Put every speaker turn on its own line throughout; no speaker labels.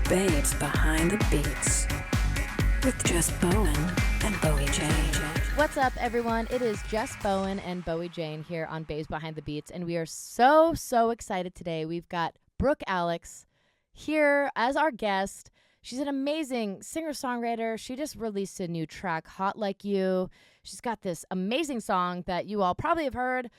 Babes Behind the Beats with Jess Bowen and Bowie Jane.
What's up, everyone? It is Jess Bowen and Bowie Jane here on Babes Behind the Beats, and we are so excited today. We've got Brooke Alexx here as our guest. She's an amazing singer-songwriter. She just released a new track, Hot Like You. She's got this amazing song that you all probably have heard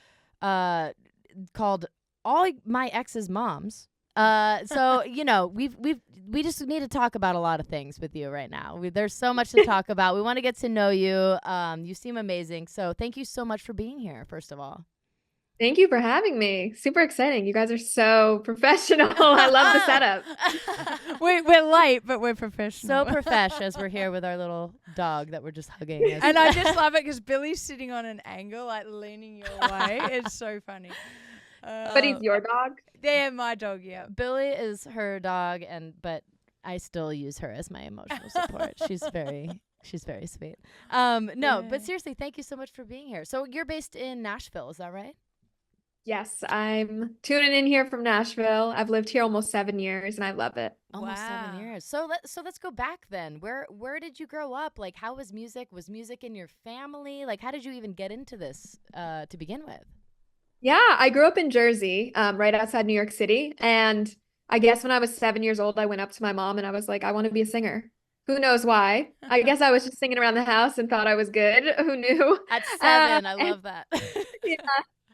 called All My Exes' Moms. So, you know, we just need to talk about a lot of things with you right now. There's so much to talk about. We want to get to know you. You seem amazing. So thank you so much for being here, first of all.
Thank you for having me. Super exciting. You guys are so professional. I love the setup.
We're light, but we're professional.
So profesh as we're here with our little dog that we're just hugging.
And I just love it because Billy's sitting on an angle, like leaning your way. It's so funny.
But he's your dog?
Yeah, my dog, yeah.
Billy is her dog, but I still use her as my emotional support. She's very sweet. But seriously, thank you so much for being here. So you're based in Nashville, is that right?
Yes, I'm tuning in here from Nashville. I've lived here almost 7 years, and I love it.
Almost 7 years. So let's go back then. Where did you grow up? Like, how was music? Was music in your family? Like, how did you even get into this to begin with?
Yeah, I grew up in Jersey, right outside New York City. And I guess when I was 7 years old, I went up to my mom and I was like, I want to be a singer. Who knows why? I guess I was just singing around the house and thought I was good. Who knew?
At 7, I love that.
Yeah.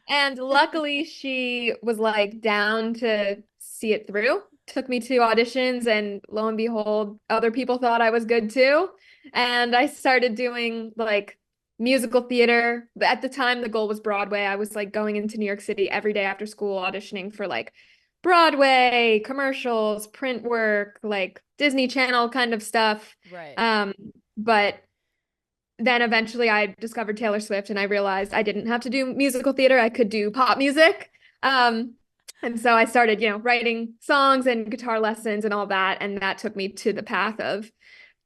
And luckily she was like down to see it through. Took me to auditions and lo and behold, other people thought I was good too. And I started doing like musical theater. At the time, the goal was Broadway. I was like going into New York City every day after school, auditioning for like Broadway, commercials, print work, like Disney Channel kind of stuff.
Right.
But then eventually I discovered Taylor Swift and I realized I didn't have to do musical theater. I could do pop music. And so I started, writing songs and guitar lessons and all that. And that took me to the path of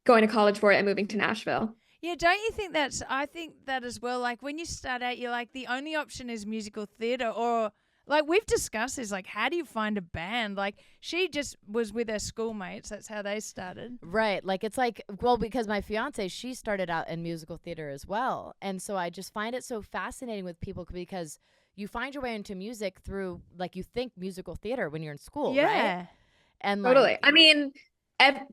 going to college for it and moving to Nashville.
Yeah, don't you think I think that as well, like when you start out, you're like, the only option is musical theater, or like we've discussed is like, how do you find a band? Like she just was with her schoolmates. That's how they started.
Right. Like it's like, well, because my fiance, she started out in musical theater as well. And so I just find it so fascinating with people because you find your way into music through, like, you think musical theater when you're in school,
yeah.
right? And
totally.
Like,
I mean,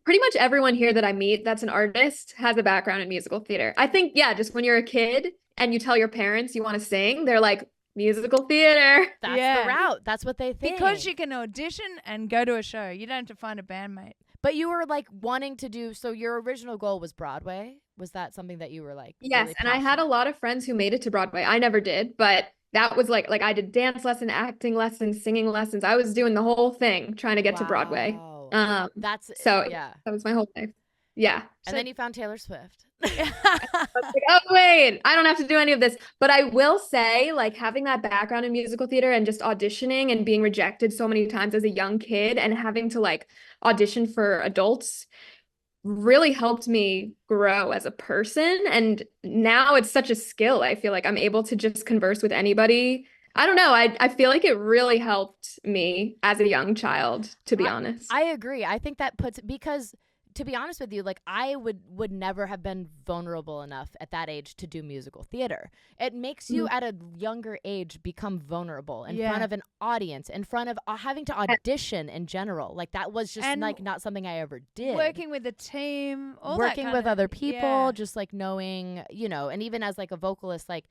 pretty much everyone here that I meet that's an artist has a background in musical theater. I think, yeah, just when you're a kid and you tell your parents you want to sing, they're like, musical theater.
That's the route. That's what they think.
Because you can audition and go to a show. You don't have to find a bandmate.
But you were like wanting to do, so your original goal was Broadway? Was that something that you were like?
Yes,
really
and I had a lot of friends who made it to Broadway. I never did, but that was like I did dance lesson, acting lessons, singing lessons. I was doing the whole thing trying to get to Broadway.
That's
so
yeah.
That was my whole life. Yeah.
And then you found Taylor Swift.
I was like, oh wait, I don't have to do any of this. But I will say, like, having that background in musical theater and just auditioning and being rejected so many times as a young kid and having to like audition for adults really helped me grow as a person. And now it's such a skill. I feel like I'm able to just converse with anybody. I don't know. I feel like it really helped me as a young child, to be honest.
I agree. I think that because to be honest with you, like I would never have been vulnerable enough at that age to do musical theater. It makes you at a younger age become vulnerable in front of an audience, in front of having to audition in general. Like that was just like not something I ever did.
Working with a team,
working with other people, just like knowing, and even as like a vocalist, like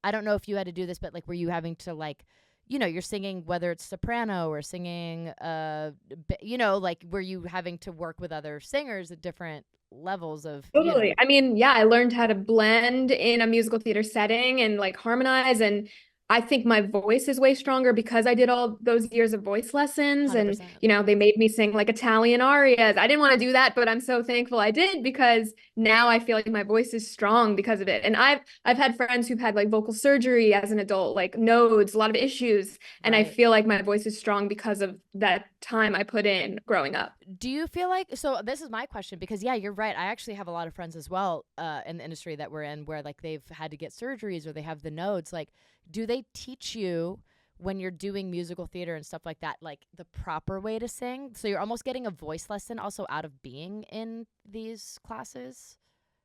I don't know if you had to do this, but like were you having to like, you're singing, whether it's soprano or singing, like were you having to work with other singers at different levels of?
Totally. I mean, yeah, I learned how to blend in a musical theater setting and like harmonize. And I think my voice is way stronger because I did all those years of voice lessons
100%.
And, they made me sing like Italian arias. I didn't want to do that, but I'm so thankful I did because now I feel like my voice is strong because of it. And I've had friends who've had like vocal surgery as an adult, like nodes, a lot of issues. And I feel like my voice is strong because of that time I put in growing up.
Do you feel like, so this is my question because yeah, you're right. I actually have a lot of friends as well in the industry that we're in where like they've had to get surgeries or they have the nodes. Like, do they teach you when you're doing musical theater and stuff like that, like the proper way to sing. So you're almost getting a voice lesson also out of being in these classes.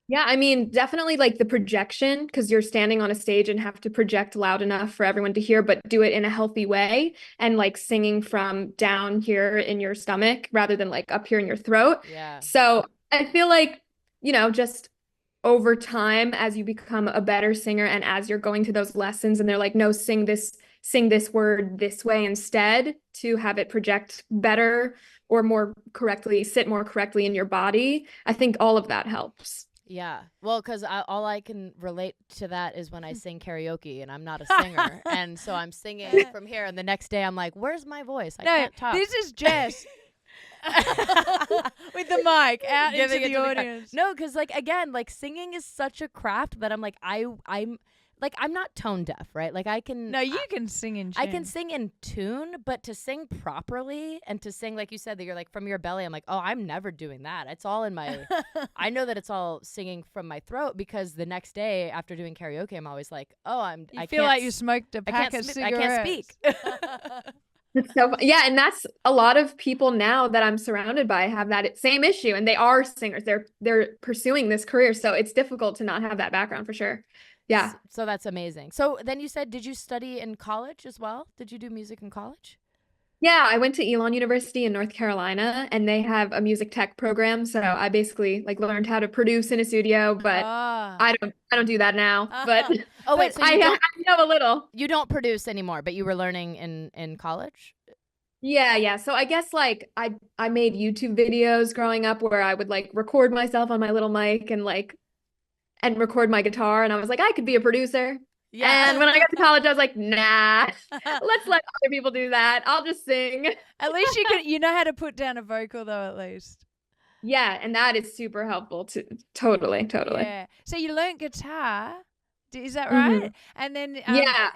Yeah, I mean, definitely like the projection, because you're standing on a stage and have to project loud enough for everyone to hear, but do it in a healthy way, and like singing from down here in your stomach rather than like up here in your throat.
Yeah.
So I feel like, just over time, as you become a better singer and as you're going to those lessons and they're like, no, sing this word this way instead, to have it project better or more correctly, sit more correctly in your body. I think all of that helps.
Yeah. Well, because all I can relate to that is when I sing karaoke and I'm not a singer. And so I'm singing from here. And the next day I'm like, where's my voice? I can't talk.
This is Jess. With the mic out into the audience.
No, because like, again, like singing is such a craft that I'm like, I'm not tone deaf, right? Like I can.
No, you can sing in tune.
I can sing in tune, but to sing properly and to sing, like you said, that you're like from your belly, I'm like, oh, I'm never doing that. It's all in my, I know that it's all singing from my throat, because the next day after doing karaoke, I'm always like, oh, I
feel like you smoked a pack of cigarettes.
I can't speak.
It's so yeah, and that's a lot of people now that I'm surrounded by have that same issue, and they are singers. They're pursuing this career, so it's difficult to not have that background for sure. Yeah.
So that's amazing. So then you said, did you study in college as well? Did you do music in college?
Yeah, I went to Elon University in North Carolina, and they have a music tech program. So I basically like learned how to produce in a studio, but I don't do that now. But
oh wait, so
I know a little.
You don't produce anymore, but you were learning in college?
Yeah. So I guess like I made YouTube videos growing up where I would like record myself on my little mic and record my guitar, and I was like, I could be a producer. Yeah. And when I got to college, I was like, nah, let's let other people do that. I'll just sing.
At least you know how to put down a vocal though, at least.
Yeah, and that is super helpful too. Totally.
Yeah. So you learned guitar, is that right?
Mm-hmm.
And then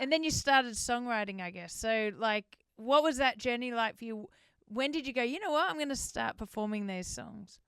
and then you started songwriting, I guess. So like, what was that journey like for you? When did you go, you know what, I'm going to start performing these songs?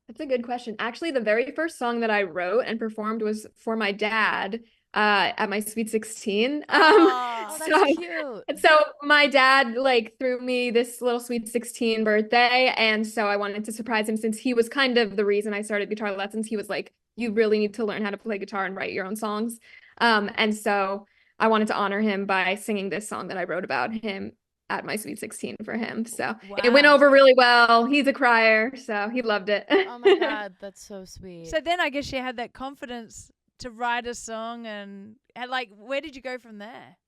That's a good question. Actually, the very first song that I wrote and performed was for my dad at my Sweet 16.
Oh, that's cute.
So my dad like threw me this little Sweet 16 birthday, and so I wanted to surprise him, since he was kind of the reason I started guitar lessons. He was like, you really need to learn how to play guitar and write your own songs. And so I wanted to honor him by singing this song that I wrote about him at my Sweet 16 for him. So It went over really well. He's a crier, so he loved it.
Oh my God, that's so sweet.
So then I guess you had that confidence to write a song, and like, where did you go from there?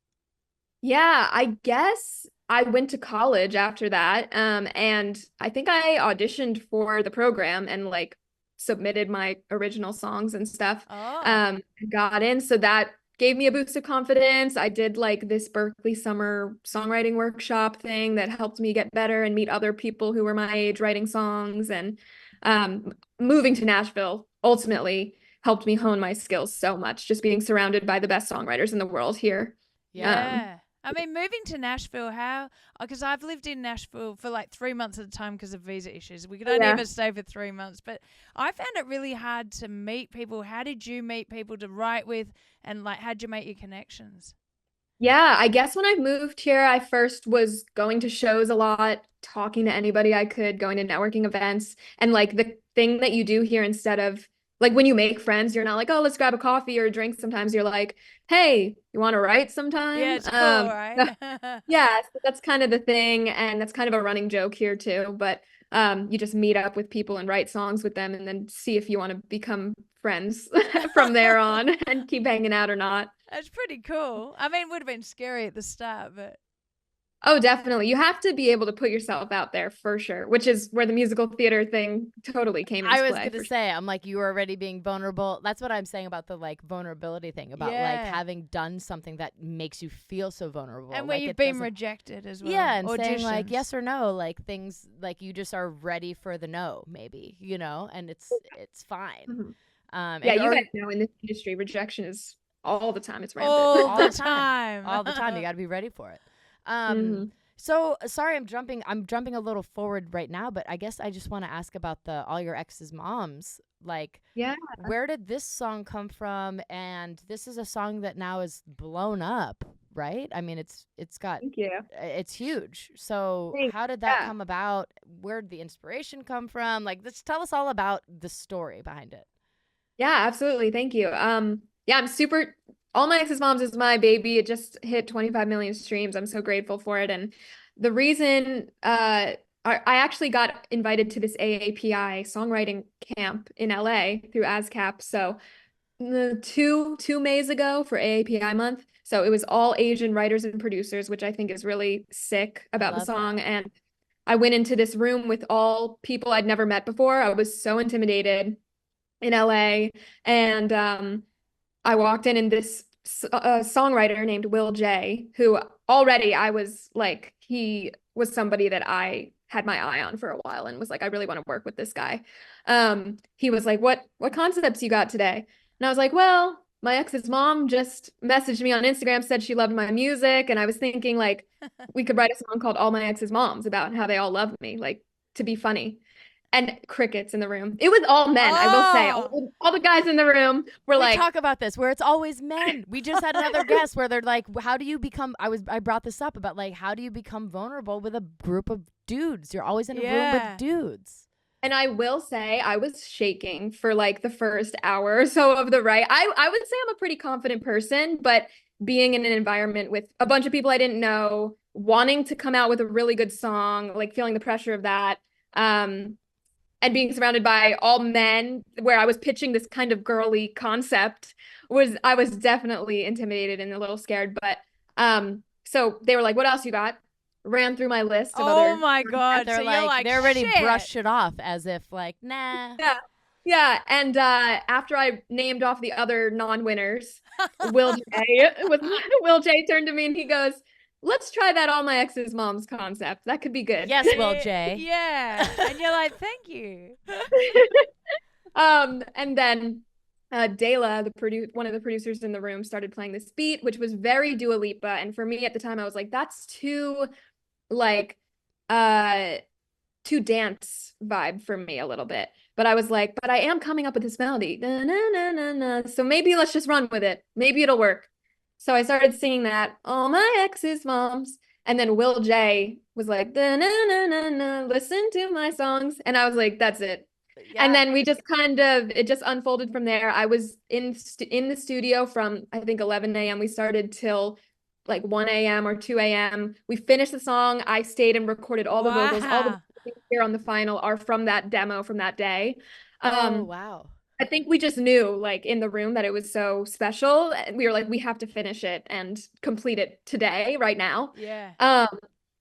Yeah, I guess I went to college after that. And I think I auditioned for the program and like submitted my original songs and stuff. Got in. So that gave me a boost of confidence. I did like this Berkeley summer songwriting workshop thing that helped me get better and meet other people who were my age writing songs. And moving to Nashville ultimately helped me hone my skills so much, just being surrounded by the best songwriters in the world here.
Yeah. I mean, moving to Nashville, because I've lived in Nashville for like 3 months at a time because of visa issues. We could only ever stay for 3 months, but I found it really hard to meet people. How did you meet people to write with, and like, how'd you make your connections?
Yeah, I guess when I moved here, I first was going to shows a lot, talking to anybody I could, going to networking events. And like the thing that you do here, instead of like when you make friends, you're not like, oh, let's grab a coffee or a drink. Sometimes you're like, hey, you want to write sometime?
Yeah, it's cool, right?
Yeah, so that's kind of the thing. And that's kind of a running joke here too. But you just meet up with people and write songs with them, and then see if you want to become friends from there on and keep hanging out or not.
That's pretty cool. I mean, it would have been scary at the start, but
oh, definitely. You have to be able to put yourself out there for sure, which is where the musical theater thing totally came into play.
I was going to say, I'm like, you were already being vulnerable. That's what I'm saying about the like vulnerability thing, about like having done something that makes you feel so vulnerable.
And where
like,
you've been rejected as well.
Yeah, and saying like yes or no, like things like you just are ready for the no, maybe, and it's fine.
Mm-hmm. Yeah, you guys know in this industry, rejection is all the time. It's rampant.
All the time.
All the time. You got to be ready for it. So sorry, I'm jumping a little forward right now, but I guess I just want to ask about all your exes' moms. Like,
Yeah.
where did this song come from? And this is a song that now is blown up, right? I mean, it's got
Thank you.
it's huge. So
Thanks.
how did that
Yeah.
come about? Where did the inspiration come from? Like, let's tell us all about the story behind it.
Yeah, absolutely. Thank you. Yeah, I'm super. All My Ex's Moms is my baby. It just hit 25 million streams. I'm so grateful for it. And the reason, I actually got invited to this AAPI songwriting camp in LA through ASCAP. So two Mays ago for AAPI month. So it was all Asian writers and producers, which I think is really sick about the
love
song.
that.
And I went into this room with all people I'd never met before. I was so intimidated in LA. And I walked in and this songwriter named Will J, who already I was like, he was somebody that I had my eye on for a while and was like, I really want to work with this guy. He was like, what concepts you got today? And I was like, well, my ex's mom just messaged me on Instagram, said she loved my music. And I was thinking like, we could write a song called All My Ex's Moms about how they all love me, like to be funny. And crickets in the room. It was all men, I will say. All the guys in the room were
We
like,
talk about this where it's always men. We just had another guest where they're like, how do you become, I brought this up about like, how do you become vulnerable with a group of dudes? You're always in a room with dudes.
and I will say I was shaking for like the first hour or so of the write. I would say I'm a pretty confident person, but being in an environment with a bunch of people I didn't know, wanting to come out with a really good song, like feeling the pressure of that, and being surrounded by all men where I was pitching this kind of girly concept I was definitely intimidated and a little scared. But so they were like, what else you got? Ran through my list of other.
Oh my God.
They're
So
like,
you're like,
they're ready to
shit.
brush it off as if like, nah.
Yeah. And after I named off the other non-winners, Will J turned to me and he goes, let's try that All My Ex's Moms concept. That could be good.
Yes, Will J.
Yeah. And you're like, thank you.
And then Dela, one of the producers in the room, started playing this beat, which was very Dua Lipa. And for me at the time, I was like, that's too dance vibe for me a little bit. But I was like, but I am coming up with this melody. Na, na, na, na, na. So maybe let's just run with it. Maybe it'll work. So I started singing that, All My Ex's Moms. And then Will J was like, na, na, na, na, listen to my songs. And I was like, that's it.
Yeah.
And then we just it just unfolded from there. I was in the studio from, I think, 11 a.m. We started till like 1 a.m. or 2 a.m. We finished the song. I stayed and recorded all the vocals. All the vocals here on the final are from that demo from that day.
Oh, wow.
I think we just knew, like, in the room that it was so special. And we were like, we have to finish it and complete it today, right now.
Yeah.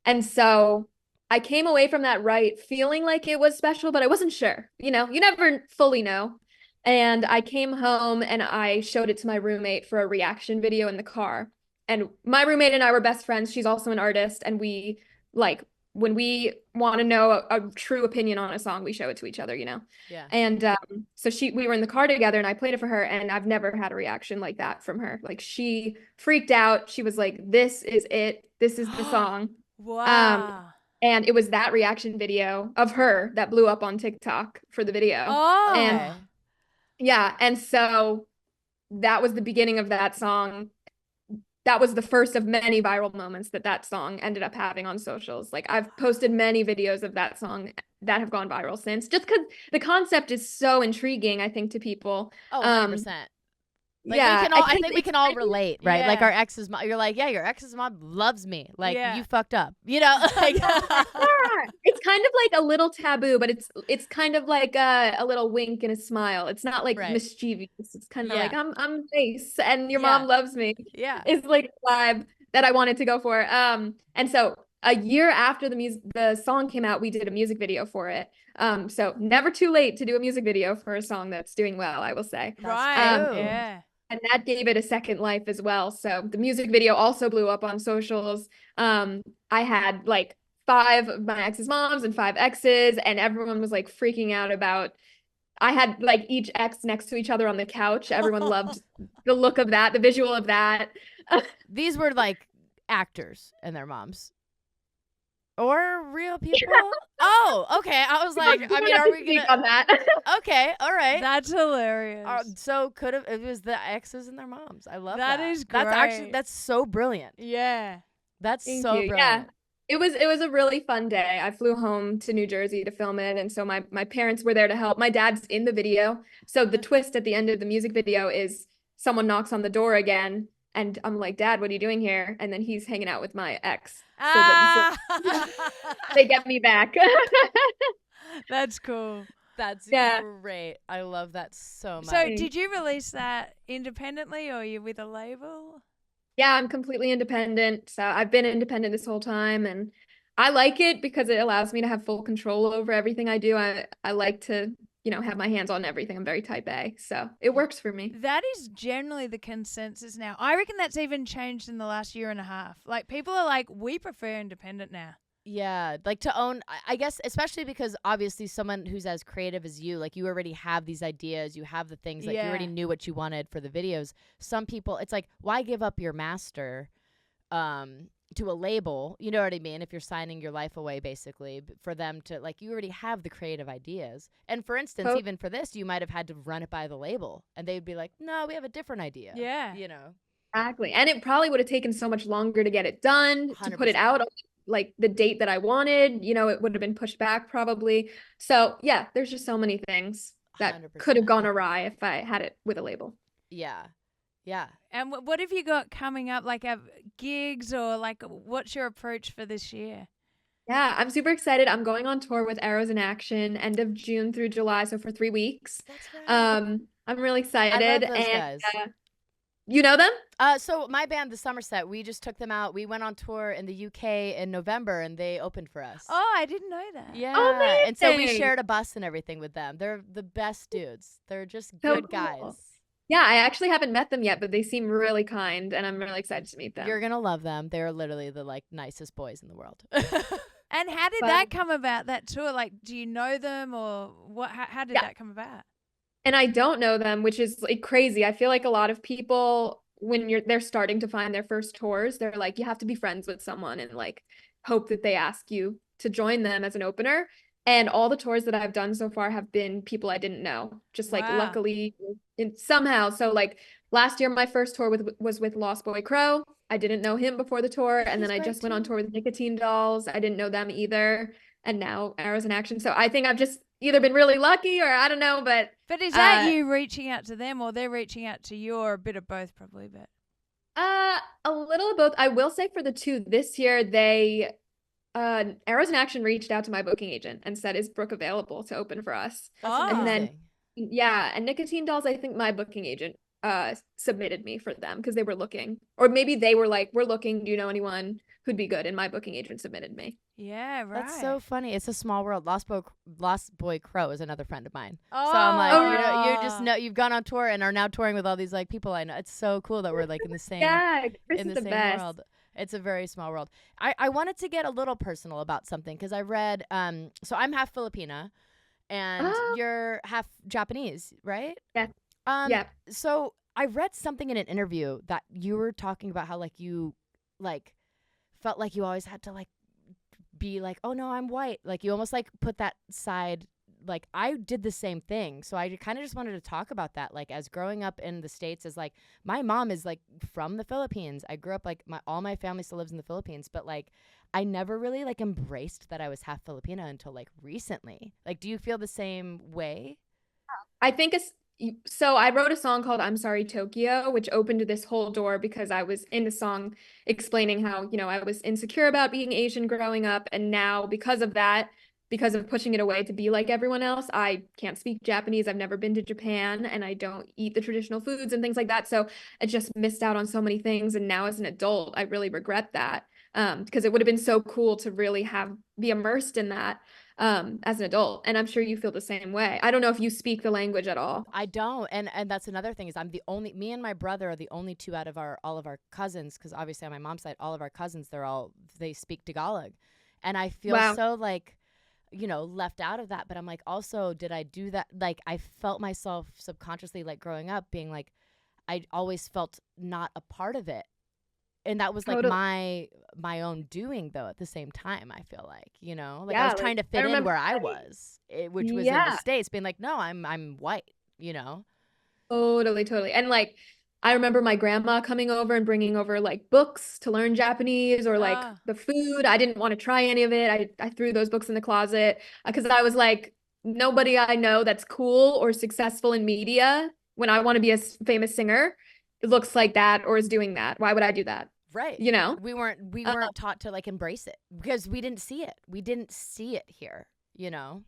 And so I came away from that feeling like it was special, but I wasn't sure. You know, you never fully know. And I came home and I showed it to my roommate for a reaction video in the car. And my roommate and I were best friends. She's also an artist. And we, like, when we want to know a true opinion on a song, we show it to each other, you know?
Yeah.
And so we were in the car together and I played it for her and I've never had a reaction like that from her. Like, she freaked out. She was like, this is it. This is the song.
Wow.
And it was that reaction video of her that blew up on TikTok for the video.
Oh.
And yeah. And so that was the beginning of that song. That was the first of many viral moments that song ended up having on socials. Like, I've posted many videos of that song that have gone viral since, just because the concept is so intriguing, I think, to people.
Oh, 100%. Like,
yeah,
I think we can all relate, right?
Yeah.
Like, our ex's mom, you're like, yeah, your ex's mom loves me. Like,
Yeah.
you fucked up, you know? Like,
it's kind of like a little taboo, but it's kind of like a little wink and a smile. It's not like
Right.
mischievous. It's kind of
Yeah.
like I'm nice and your
Yeah.
mom loves me.
yeah.
Is like a vibe that I wanted to go for. And so a year after the song came out, we did a music video for it. So never too late to do a music video for a song that's doing well, I will say.
Right.
true.
Yeah.
And that gave it a second life as well. So the music video also blew up on socials. I had like 5 of my ex's moms and 5 exes, and everyone was like freaking out about. I had like each ex next to each other on the couch. Everyone loved the look of that, the visual of that.
These were like actors and their moms. Or real people? Oh, okay. I was like, I mean, are we
speak
gonna?
on that?
Okay, all right.
That's hilarious.
So could have it was the exes and their moms. I love that.
That is
That's actually
great.
that's so brilliant.
yeah.
That's
Thank
so
you.
brilliant.
Yeah. It was a really fun day. I flew home to New Jersey to film it, and so my parents were there to help. My dad's in the video. So the twist at the end of the music video is someone knocks on the door again, and I'm like, "Dad, what are you doing here?" And then he's hanging out with my ex. So that they get me back.
That's cool.
That's
Yeah.
great. I love that so much.
So, did you release that independently, or are you with a label?
Yeah, I'm completely independent. So I've been independent this whole time, and I like it because it allows me to have full control over everything I do. I like to, have my hands on everything. I'm very type A, so it works for me.
That is generally the consensus now. I reckon that's even changed in the last year and a half. Like, people are like, we prefer independent now.
Yeah, like to own, I guess, especially because obviously someone who's as creative as you, like you already have these ideas, you have the things, like you already knew what you wanted for the videos. Some people, it's like, why give up your master to a label? You know what I mean? If you're signing your life away, basically, for them to, like, you already have the creative ideas. And for instance, even for this, you might have had to run it by the label, and they'd be like, no, we have a different idea.
Yeah.
Exactly. And it probably would have taken so much longer to get it done, to put it
100%.
out on like the date that I wanted. It would have been pushed back probably. So yeah, there's just so many things that
100%.
could have gone awry if I had it with a label.
Yeah. Yeah.
And what have you got coming up? Like, gigs, or like, what's your approach for this year?
Yeah, I'm super excited. I'm going on tour with Arrows in Action end of June through July, so for 3 weeks.
That's right.
I'm really excited.
I love those
and
guys.
You know them?
So my band, the Somerset, we just took them out. We went on tour in the UK in November, and they opened for us.
Oh, I didn't know that.
Yeah, and so we
amazing.
shared a bus and everything with them. They're the best dudes. They're just
So
good guys.
cool. Yeah, I actually haven't met them yet, but they seem really kind, and I'm really excited to meet them.
You're gonna love them. They're literally the nicest boys in the world.
And how did that come about, that tour? Like, do you know them, or what? How did that come about?
And I don't know them, which is crazy. I feel like a lot of people, when they're starting to find their first tours, they're like, you have to be friends with someone and hope that they ask you to join them as an opener. And all the tours that I've done so far have been people I didn't know, just luckily somehow. So last year, my first tour was with Lost Boy Crow. I didn't know him before the tour. And then I just went on tour with Nicotine Dolls. I didn't know them either. And now Arrows in Action. So I think I've just either been really lucky, or I don't know, but
is that you reaching out to them, or they're reaching out to you, or a bit of both probably? But
a little of both. I will say for the two this year, they Arrows in Action reached out to my booking agent and said, is Brooke available to open for us? And then and Nicotine Dolls, I think my booking agent submitted me for them because they were looking, or maybe they were like, we're looking, do you know anyone who'd be good? And my booking agent submitted me.
Yeah, right.
That's so funny. It's a small world. Lost Boy Crow is another friend of mine. Oh. So I'm like, you just know, you've gone on tour and are now touring with all these people I know. It's so cool that we're in the same
Chris
in
is
the
the
same
best.
world. It's a very small world. I wanted to get a little personal about something because I read so I'm half Filipina and you're half Japanese, right?
Yeah.
Yeah. So I read something in an interview that you were talking about how you felt like you always had to be oh no, I'm white. You almost put that side. I did the same thing. So I kind of just wanted to talk about that. As growing up in the States, as my mom is from the Philippines. I grew up all my family still lives in the Philippines, but I never really embraced that I was half Filipina until recently. Do you feel the same way?
I think so I wrote a song called I'm Sorry Tokyo, which opened this whole door because I was in the song explaining how, I was insecure about being Asian growing up. And now because of that, because of pushing it away to be like everyone else, I can't speak Japanese. I've never been to Japan, and I don't eat the traditional foods and things like that. So I just missed out on so many things. And now as an adult, I really regret that because it would have been so cool to really be immersed in that. As an adult, and I'm sure you feel the same way. I don't know if you speak the language at all.
I don't, and that's another thing is me and my brother are the only two out of all of our cousins, because obviously on my mom's side, all of our cousins, they speak Tagalog, and I feel so left out of that. But I'm also, did I do that? I felt myself subconsciously growing up being I always felt not a part of it. and that was like
Totally.
my own doing though at the same time. I feel like, you know, like
Yeah,
I was
like,
trying to
I
fit in
remember
where I
studying.
was, which was in
Yeah.
the States, being like, no, I'm white, you know.
Totally. And like, I remember my grandma coming over and bringing over like books to learn Japanese or like
Ah.
the food. I didn't want to try any of it. I threw those books in the closet because I was like, nobody I know that's cool or successful in media when I want to be a famous singer looks like that or is doing that. Why would I do that?
Right.
You know?
We weren't taught to like embrace it because we didn't see it. We didn't see it here, you know.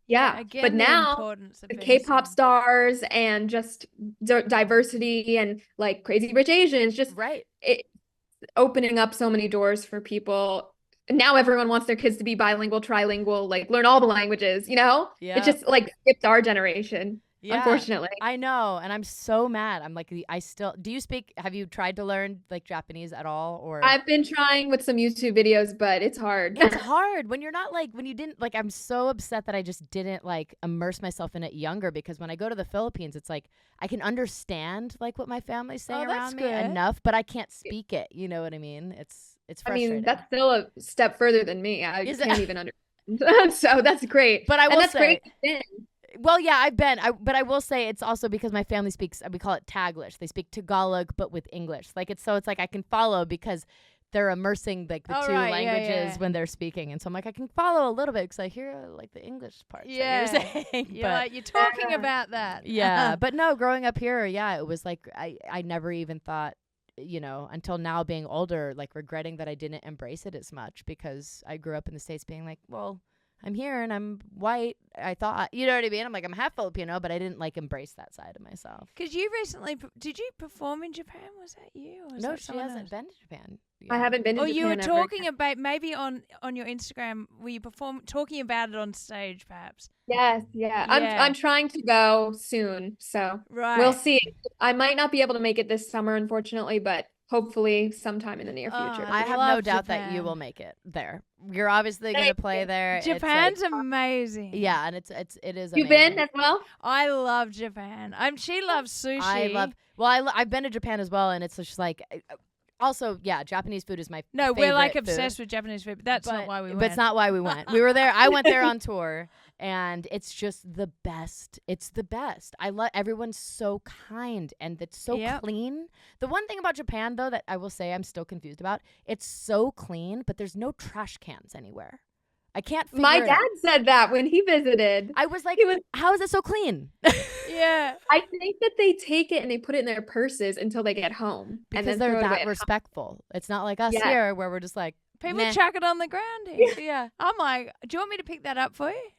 Yeah.
Again,
But
the
now
importance of
the
being
K-pop
seen.
stars and just diversity and like Crazy Rich Asians, just
Right.
it opening up so many doors for people. Now everyone wants their kids to be bilingual, trilingual, like learn all the languages, you know?
Yeah.
It just like skipped our generation, unfortunately.
I know, and I'm so mad. I'm like, have you tried to learn like Japanese at all, or?
I've been trying with some YouTube videos, but it's hard.
It's hard when you're not like, when you didn't like, I'm so upset that I just didn't like immerse myself in it younger, because when I go to the Philippines, it's like I can understand like what my family's saying
Oh, that's
around me
good.
enough, but I can't speak it. You know what I mean? It's
I
frustrating.
mean, that's still a step further than me. I
Is it?
can't even understand. So that's great.
But I will
and that's
say,
great. Then.
well, yeah, but I will say it's also because my family speaks, we call it Taglish. They speak Tagalog, but with English. Like it's like I can follow because they're immersing like the two languages when they're speaking. And so I'm like, I can follow a little bit because I hear like the English parts that you're saying.
You're talking about that.
Yeah. But no, growing up here, yeah, it was like, I never even thought, you know, until now being older, like regretting that I didn't embrace it as much because I grew up in the States being like, well, I'm here and I'm white. I thought, you know what I mean? I'm like, I'm half Filipino, but I didn't like embrace that side of myself.
Because you recently, did you perform in Japan? Was that you? Or was
No,
that
she
someone
hasn't
else?
been to Japan.
I haven't been to
Oh,
Japan
you were
ever.
talking about maybe on your Instagram, were you talking about it on stage, perhaps?
Yes, yeah.
Yeah.
I'm trying to go soon, so
Right.
we'll see. I might not be able to make it this summer, unfortunately, but hopefully sometime in the near
Oh,
future.
I have
love
no doubt that you
Japan.
will make it there. You're obviously going to
Thank
play
you.
there. It's
Japan's
like,
amazing.
yeah, and it is
You've
amazing.
been as well?
I love Japan. She loves sushi.
I've been to Japan as well, and it's just like, also, yeah, Japanese food is my favorite
we're like
food.
obsessed with Japanese food, but that's not why we went.
But it's not why we went. We were there. I went there on tour, and it's just the best. It's the best. I love everyone's so kind and it's so clean. The one thing about Japan, though, that I will say I'm still confused about, it's so clean, but there's no trash cans anywhere. I can't figure
My
it
dad
out.
said that when he visited.
I was like,
He was-
how is it so clean?
Yeah.
I think that they take it and they put it in their purses until they get home.
Because
and then
they're
throw it away
that
at home.
respectful. It's not like us
Yeah.
here where we're just like,
People
meh.
chuck it on the ground here.
Yeah.
I'm like, do you want me to pick that up for you?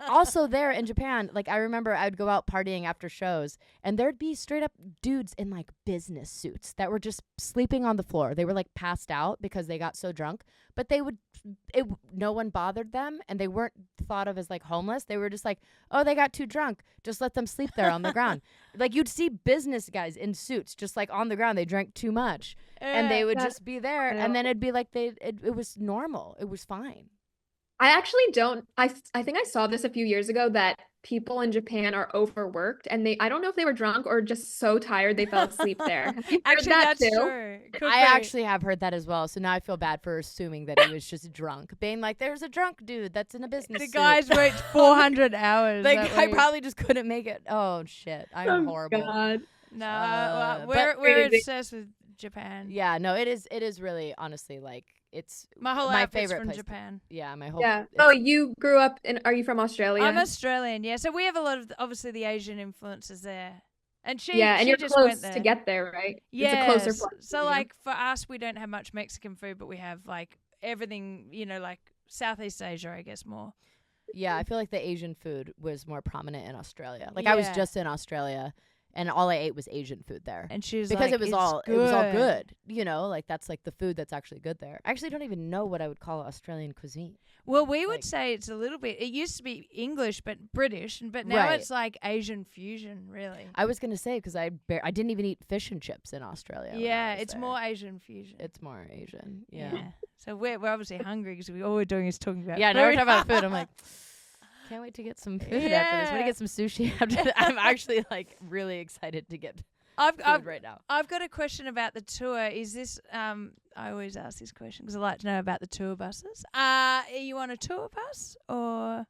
Also there in Japan, like I remember I'd go out partying after shows and there'd be straight up dudes in like business suits that were just sleeping on the floor. They were like passed out because they got so drunk, but no one bothered them and they weren't thought of as like homeless. They were just like, oh, they got too drunk. Just let them sleep there on the ground. Like you'd see business guys in suits just like on the ground. They drank too much and they would just be there. And then it'd be like it was normal. It was fine.
I actually don't. I think I saw this a few years ago that people in Japan are overworked and I don't know if they were drunk or just so tired they fell asleep there. Have you heard
Actually,
that
that's
too?
true. Could
I
be.
actually have heard that as well. So now I feel bad for assuming that he was just drunk. Being like, there's a drunk dude that's in a business
The
suit.
guy's worked 400 hours.
Like,
that
I
week.
probably just couldn't make it. Oh, shit. I'm horrible.
God.
No,
but
we're
crazy.
obsessed with Japan.
Yeah, no, it is really, honestly, like, it's
My whole
my
outfit's
favorite
from
place.
Japan.
Yeah, my whole.
Yeah.
it's-
Oh, you grew up are you from Australia?
I'm Australian, yeah. So we have a lot of obviously the Asian influences there. And she
and
she
you're
just
close
went there.
to get there, right?
Yeah.
It's a closer flight.
So like for us we don't have much Mexican food, but we have like everything, like Southeast Asia, I guess more.
Yeah, I feel like the Asian food was more prominent in Australia. Like, I was
Yeah.
just in Australia, and all I ate was Asian food there.
And she was
Because
like,
it was
"It's
all good, like that's like the food that's actually good there. I actually don't even know what I would call Australian cuisine.
Well, we would
Like-
say it's a little bit. It used to be English, but British, but now
Right.
it's like Asian fusion, really.
I was gonna say because I didn't even eat fish and chips in Australia. when I
Yeah,
was
it's
there.
more Asian fusion.
It's more Asian. Yeah.
So we're obviously hungry because all we're doing is talking about
Yeah.
food.
Now we're talking about food. I'm like, can't wait to get some food after this. When to get some sushi after that. I'm actually like really excited to get food right now.
I've got a question about the tour. Is this I always ask this question because I like to know about the tour buses. Are you on a tour bus or?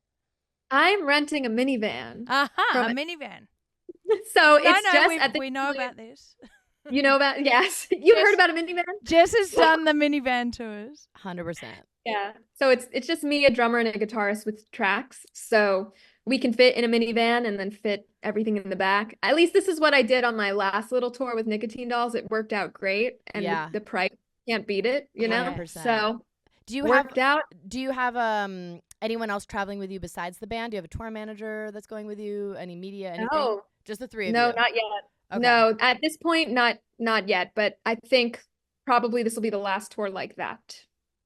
I'm renting a minivan.
A minivan.
So it's just
we know about this.
You know about yes. You heard about a minivan?
Jess has done the minivan tours.
100%.
Yeah. So it's just me, a drummer, and a guitarist with tracks. So we can fit in a minivan and then fit everything in the back. At least this is what I did on my last little tour with Nicotine Dolls. It worked out great, and the price can't beat it. You know.
100%.
So
do you have anyone else traveling with you besides the band? Do you have a tour manager that's going with you? Any media? Anything?
No.
Just the three of you.
No, not yet.
Okay.
No, at this point, not yet. But I think probably this will be the last tour like that.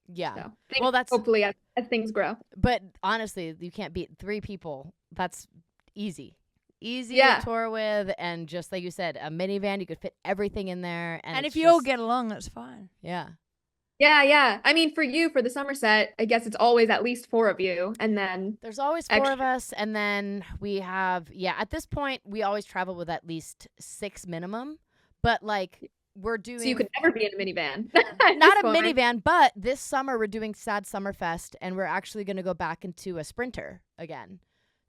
Yeah.
So,
well, that's
hopefully as things grow.
But honestly, you can't beat 3 people. That's easy to tour with, and just like you said, a minivan, you could fit everything in there. And
if you all get along, that's fine.
Yeah.
Yeah. I mean, for the summer set, I guess it's always at least 4 of you, and then
there's always 4 of us, and then we have at this point we always travel with at least 6 minimum, but like we're doing.
So you could never be in a minivan.
Not a minivan, but this summer we're doing Sad Summerfest, and we're actually going to go back into a Sprinter again.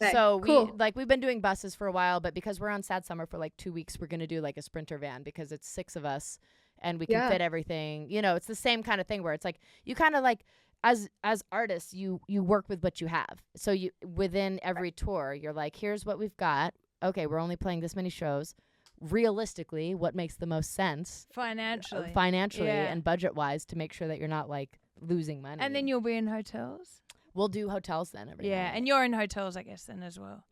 Okay, so cool. We've been doing buses for a while, but because we're on Sad Summer for like 2 weeks, we're going to do like a Sprinter van because it's 6 of us. And we can fit everything. You know, it's the same kind of thing where it's like you kind of like as artists, you work with what you have. So you within every tour, you're like, here's what we've got. Okay, we're only playing this many shows. Realistically, what makes the most sense
financially
and budget wise to make sure that you're not like losing money.
And then you'll be in hotels.
We'll do hotels then. Every night.
And you're in hotels, I guess, then as well.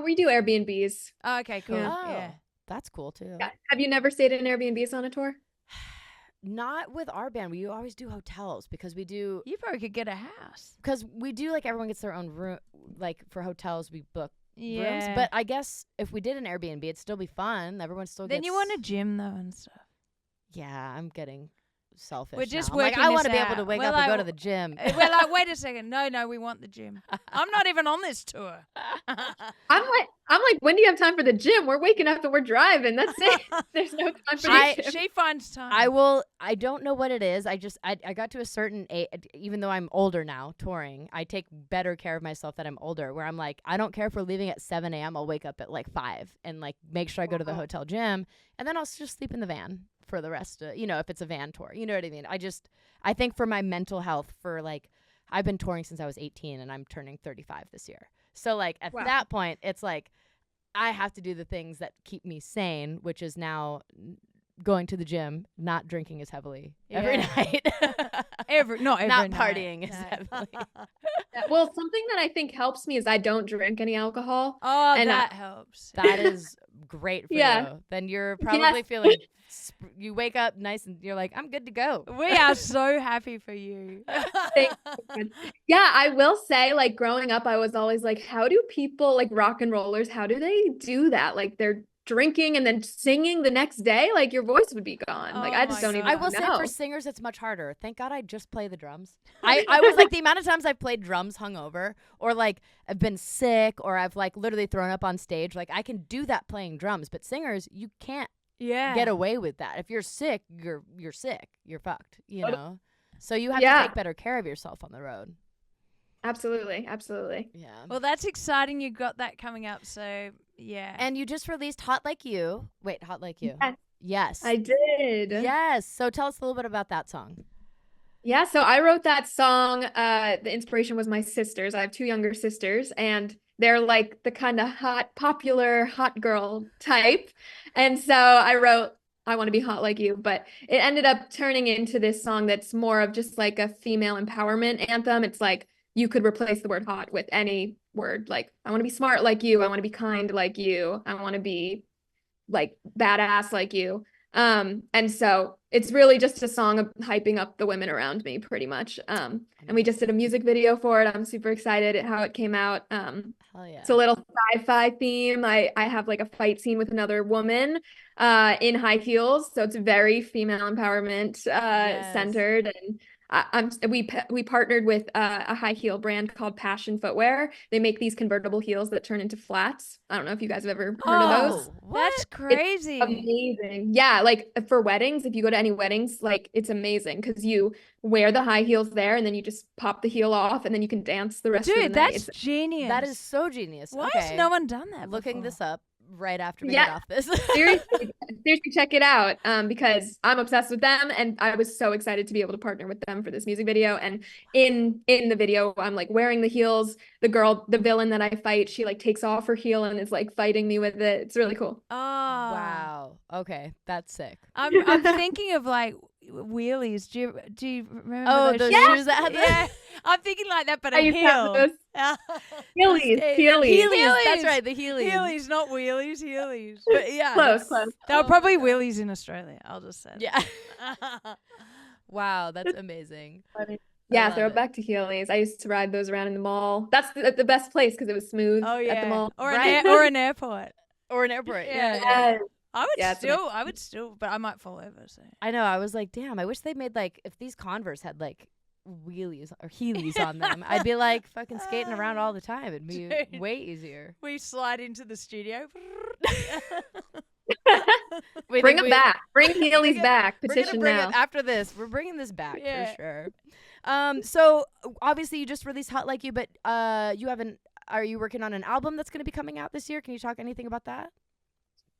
We do Airbnbs.
Oh, okay, cool.
Yeah. That's cool too.
Yeah. Have you never stayed in Airbnbs on a tour?
Not with our band. We always do hotels because we do.
You probably could get a house.
Because we do like everyone gets their own room. Like for hotels, we book rooms. But I guess if we did an Airbnb, it'd still be fun. Everyone still gets.
Then you want a gym though and stuff.
Yeah, I'm getting selfish.
We're just
now.
working
I want to be
out.
able to wake up and go to the gym.
We're like, wait a second. No, we want the gym. I'm not even on this tour.
I'm like, when do you have time for the gym? We're waking up and we're driving. That's it. There's no time for the gym.
She finds time.
I don't know what it is. I got to a certain age, even though I'm older now, touring, I take better care of myself that I'm older, where I'm like, I don't care if we're leaving at 7 a.m. I'll wake up at like 5 and like make sure I go to the hotel gym, and then I'll just sleep in the van for the rest of, if it's a van tour, you know what I mean? I think for my mental health, for like, I've been touring since I was 18 and I'm turning 35 this year. So like at that point, it's like, I have to do the things that keep me sane, which is now going to the gym, not drinking as heavily every night.
not every
not
night.
partying as heavily.
Well, something that I think helps me is I don't drink any alcohol.
Oh, and that helps.
That is great for you. Then you're probably feeling, you wake up nice and you're like, I'm good to go.
We are so happy for you.
Yeah, I will say, like, growing up, I was always like, how do people, like rock and rollers, how do they do that? Like, they're drinking and then singing the next day, like your voice would be gone. Like I just don't even know.
I will say for singers it's much harder. Thank God I just play the drums. I was like, the amount of times I've played drums hungover, or like I've been sick, or I've like literally thrown up on stage, like I can do that playing drums, but singers, you can't get away with that. If you're sick, you're sick. You're fucked, you know? So you have to take better care of yourself on the road.
Absolutely.
Yeah.
Well, that's exciting. You got that coming up. So, yeah.
And you just released Hot Like You. Wait, Hot Like You. Yes.
I did.
Yes. So tell us a little bit about that song.
Yeah. So I wrote that song. The inspiration was my sisters. I have 2 younger sisters, and they're like the kind of popular hot girl type. And so I wrote, I want to be hot like you, but it ended up turning into this song that's more of just like a female empowerment anthem. It's like, you could replace the word hot with any word. Like, I want to be smart like you. I want to be kind like you. I want to be like badass like you. And so it's really just a song of hyping up the women around me pretty much. And we just did a music video for it. I'm super excited at how it came out.
Hell yeah.
It's a little sci-fi theme. I have like a fight scene with another woman in high heels. So it's very female empowerment centered. And we partnered with a high heel brand called Passion Footwear. They make these convertible heels that turn into flats. I don't know if you guys have ever heard of those.
That's crazy.
Amazing. Yeah, like for weddings, if you go to any weddings, like it's amazing because you wear the high heels there and then you just pop the heel off and then you can dance the rest of the night.
Dude, that's genius.
That is so genius.
Why
Okay.
has no one done that
Looking
before?
this up right after we get off this.
Seriously, check it out because I'm obsessed with them and I was so excited to be able to partner with them for this music video. And in the video, I'm like wearing the heels. The villain that I fight, she like takes off her heel and is like fighting me with it. It's really cool.
Oh.
Wow. Okay, that's sick.
I'm thinking of like wheelies. Do you remember
those
shoes?
shoes that had
Yeah. I'm thinking like that, but
I
a
used to have
heel.
those. Heelys.
That's right, the Heelys.
Heelys, not wheelies, Heelys. But yeah.
Close.
They were probably wheelies in Australia, I'll just say.
Yeah. Wow, that's amazing.
Yeah,
love
throw
it.
it back to Heelys. I used to ride those around in the mall. That's the best place because it was smooth
Oh yeah.
at the mall.
Or
Right.
or an airport.
Or an airport.
Yeah.
Yeah.
Yeah.
I would still, but I might fall over. So.
I know. I was like, damn, I wish they made like, if these Converse had like wheelies or Heelys on them, I'd be like fucking skating around all the time. It'd be
Dude.
way easier.
We slide into the studio.
Bring them back. Bring Heelys back.
We're gonna
Petition
bring
now.
it after this. We're bringing this back
Yeah.
for sure. So obviously you just released Hot Like You, but you haven't. Are you working on an album that's going to be coming out this year? Can you talk anything about that?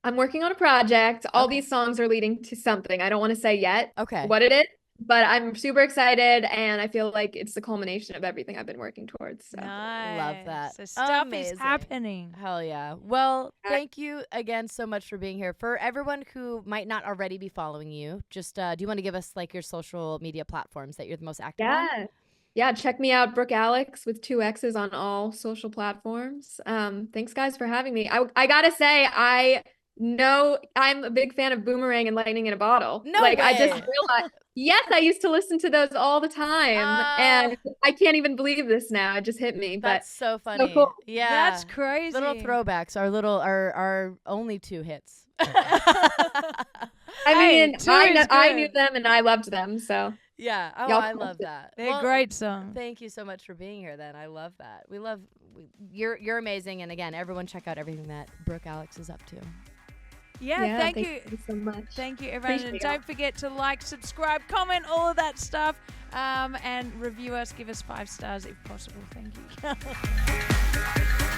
I'm working on a project. All
Okay.
these songs are leading to something. I don't want to say yet
Okay.
what it is, but I'm super excited and I feel like it's the culmination of everything I've been working towards. So.
Nice.
Love that.
So stuff
Amazing.
is happening.
Hell yeah. Well,
Yeah.
thank you again so much for being here. For everyone who might not already be following you, just do you want to give us like your social media platforms that you're the most active on?
Yeah, check me out, Brooke Alexx with 2 X's on all social platforms. Thanks guys for having me. I gotta say, I know I'm a big fan of Boomerang and Lightning in a Bottle.
No
like I just
way.
realized, yes, I used to listen to those all the time, and I can't even believe this now. It just hit me.
That's so funny.
cool.
Yeah.
That's crazy.
Little throwbacks. Our only 2 hits.
I
Hey,
mean,
2 is
I
good.
knew them and I loved them. So
Yeah. Oh,
Y'all
I
can
love that.
They're
Well,
great songs.
Thank you so much for being here then. I love that. You're amazing, and again, everyone check out everything that Brooke Alexx is up to.
Yeah, thank you.
so much.
Thank you, everyone. And
Appreciate
don't forget to like, subscribe, comment, all of that stuff. And review us. Give us 5 stars if possible. Thank you.